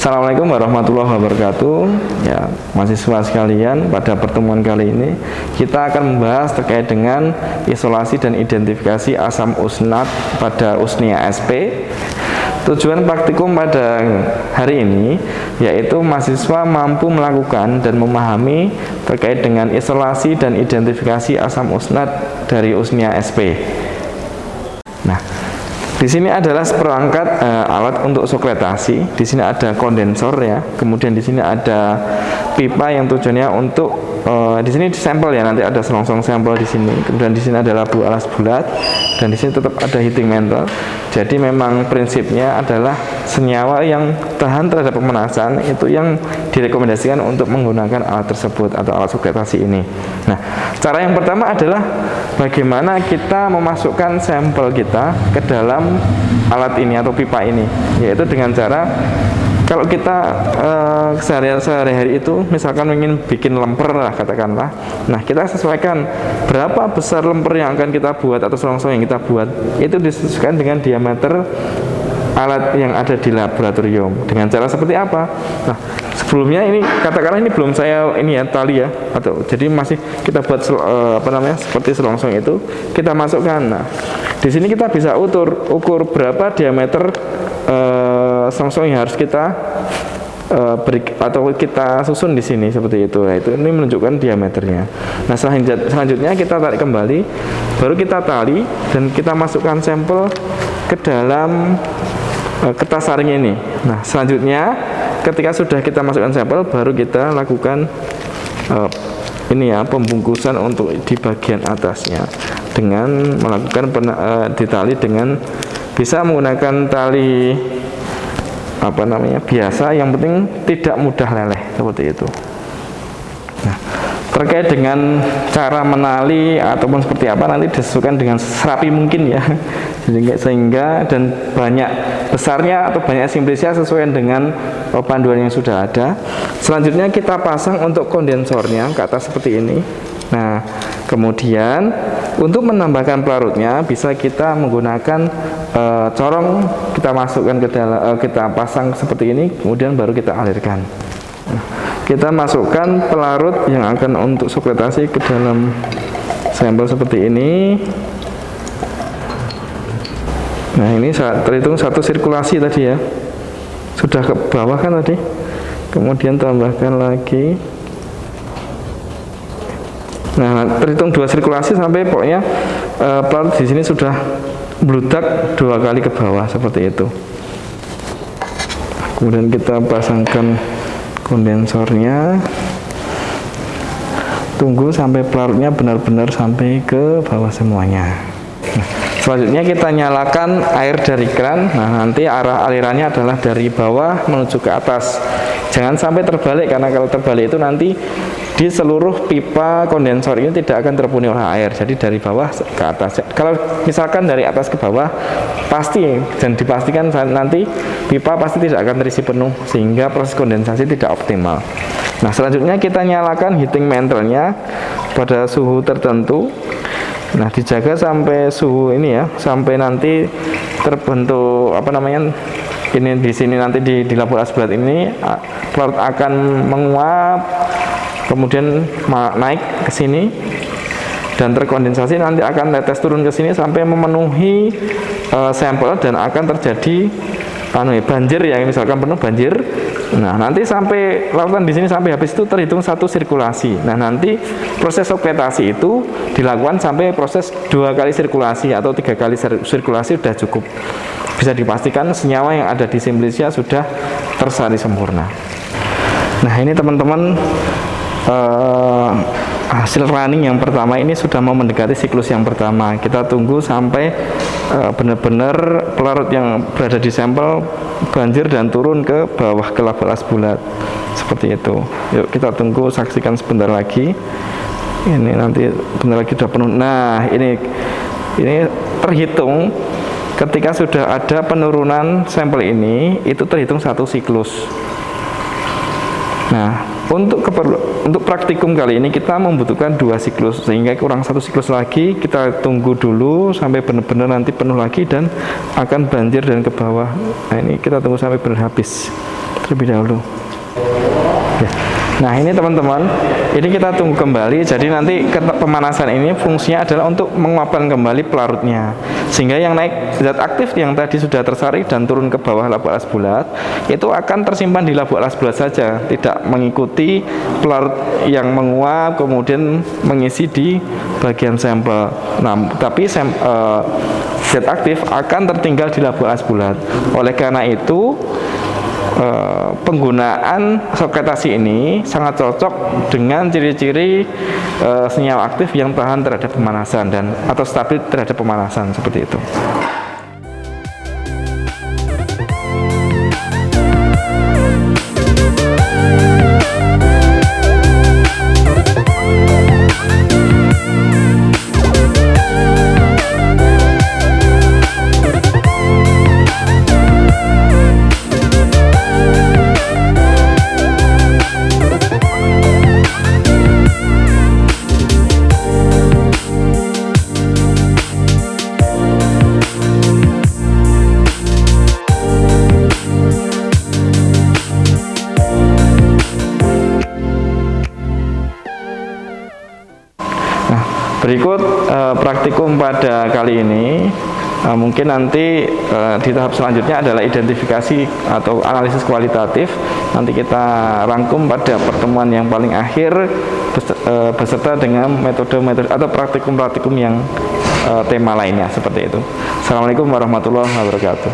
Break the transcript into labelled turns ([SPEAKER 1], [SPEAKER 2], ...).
[SPEAKER 1] Assalamualaikum warahmatullahi wabarakatuh. Ya, mahasiswa sekalian, pada pertemuan kali ini kita akan membahas terkait dengan isolasi dan identifikasi asam usnat pada usnia SP. Tujuan praktikum pada hari ini yaitu mahasiswa mampu melakukan dan memahami terkait dengan isolasi dan identifikasi asam usnat dari usnia SP. Nah, di sini adalah seperangkat alat untuk sukretasi. Di sini ada kondensor ya. Kemudian di sini ada pipa yang tujuannya untuk di sini sampel ya. Nanti ada selongsong sampel di sini. Kemudian di sini ada labu alas bulat dan di sini tetap ada heating mantle. Jadi memang prinsipnya adalah senyawa yang tahan terhadap pemanasan itu yang direkomendasikan untuk menggunakan alat tersebut atau alat sukretasi ini. Nah, cara yang pertama adalah bagaimana kita memasukkan sampel kita ke dalam alat ini atau pipa ini, yaitu dengan cara kalau kita sehari-hari itu misalkan ingin bikin lemper lah katakanlah, nah kita sesuaikan berapa besar lemper yang akan kita buat atau selongsong yang kita buat itu disesuaikan dengan diameter alat yang ada di laboratorium. Dengan cara seperti apa? Nah, sebelumnya ini katakanlah ini belum saya ini ya tali ya, atau jadi masih kita buat seperti selongsong itu kita masukkan. Nah, di sini kita bisa ukur berapa diameter selongsong yang harus kita beri atau kita susun di sini seperti itu. Nah, itu ini menunjukkan diameternya. Nah, selanjutnya kita tarik kembali, baru kita tali dan kita masukkan sampel ke dalam kertas saring ini. Nah, selanjutnya ketika sudah kita masukkan sampel, baru kita lakukan ini ya, pembungkusan untuk di bagian atasnya dengan melakukan ditali dengan bisa menggunakan tali biasa, yang penting tidak mudah leleh seperti itu. Nah, terkait dengan cara menali ataupun seperti apa nanti disesuaikan dengan serapi mungkin ya, sehingga dan banyak besarnya atau banyak simplisnya sesuai dengan panduan yang sudah ada. Selanjutnya kita pasang untuk kondensornya ke atas seperti ini. Nah, kemudian untuk menambahkan pelarutnya bisa kita menggunakan corong, kita masukkan ke dalam, kita pasang seperti ini, kemudian baru kita alirkan. Nah, kita masukkan pelarut yang akan untuk sukretasi ke dalam sampel seperti ini. Nah, ini terhitung satu sirkulasi tadi ya, sudah ke bawah kan tadi, kemudian tambahkan lagi. Nah, terhitung 2 sirkulasi sampai pokoknya pelarut di sini sudah bludak 2 kali ke bawah seperti itu. Kemudian kita pasangkan kondensornya, tunggu sampai pelarutnya benar-benar sampai ke bawah semuanya. Nah, selanjutnya kita nyalakan air dari kran. Nah, nanti arah alirannya adalah dari bawah menuju ke atas. Jangan sampai terbalik, karena kalau terbalik itu nanti di seluruh pipa kondensor ini tidak akan terpenuhi oleh air. Jadi dari bawah ke atas. Kalau misalkan dari atas ke bawah, pasti dan dipastikan nanti pipa pasti tidak akan terisi penuh, sehingga proses kondensasi tidak optimal. Nah, selanjutnya kita nyalakan heating mantle-nya pada suhu tertentu. Nah, dijaga sampai suhu ini ya, sampai nanti terbentuk ini di sini nanti di labu alas bulat ini pelarut akan menguap, kemudian naik ke sini dan terkondensasi, nanti akan netes turun ke sini sampai memenuhi sampel dan akan terjadi banjir ya, misalkan penuh banjir. Nah, nanti sampai larutan di sini sampai habis itu terhitung 1 sirkulasi. Nah, nanti proses sukretasi itu dilakukan sampai proses 2 kali sirkulasi atau 3 kali sirkulasi sudah cukup. Bisa dipastikan senyawa yang ada di simplisnya sudah tersari sempurna. Nah, ini teman-teman hasil running yang pertama ini sudah mau mendekati siklus yang pertama. Kita tunggu sampai benar-benar pelarut yang berada di sampel banjir dan turun ke bawah ke labu alas bulat seperti itu. Yuk kita tunggu, saksikan sebentar lagi. Ini nanti bentar lagi sudah penuh. Nah, ini terhitung ketika sudah ada penurunan sampel ini, itu terhitung 1 siklus. Nah, untuk praktikum kali ini kita membutuhkan 2 siklus, sehingga kurang 1 siklus lagi. Kita tunggu dulu sampai benar-benar nanti penuh lagi dan akan banjir dan ke bawah. Nah, ini kita tunggu sampai benar habis. terlebih dahulu. Ya. Nah ini teman-teman, ini kita tunggu kembali. Jadi nanti pemanasan ini fungsinya adalah untuk menguapkan kembali pelarutnya, sehingga yang naik zat aktif yang tadi sudah tersaring dan turun ke bawah labu alas bulat itu akan tersimpan di labu alas bulat saja, tidak mengikuti pelarut yang menguap kemudian mengisi di bagian sampel. Nah, tapi zat aktif akan tertinggal di labu alas bulat. Oleh karena itu penggunaan sekretasi ini sangat cocok dengan ciri-ciri senyawa aktif yang tahan terhadap pemanasan dan atau stabil terhadap pemanasan seperti itu. Berikut praktikum pada kali ini. Mungkin nanti di tahap selanjutnya adalah identifikasi atau analisis kualitatif. Nanti kita rangkum pada pertemuan yang paling akhir beserta dengan metode-metode atau praktikum-praktikum yang tema lainnya seperti itu. Assalamualaikum warahmatullahi wabarakatuh.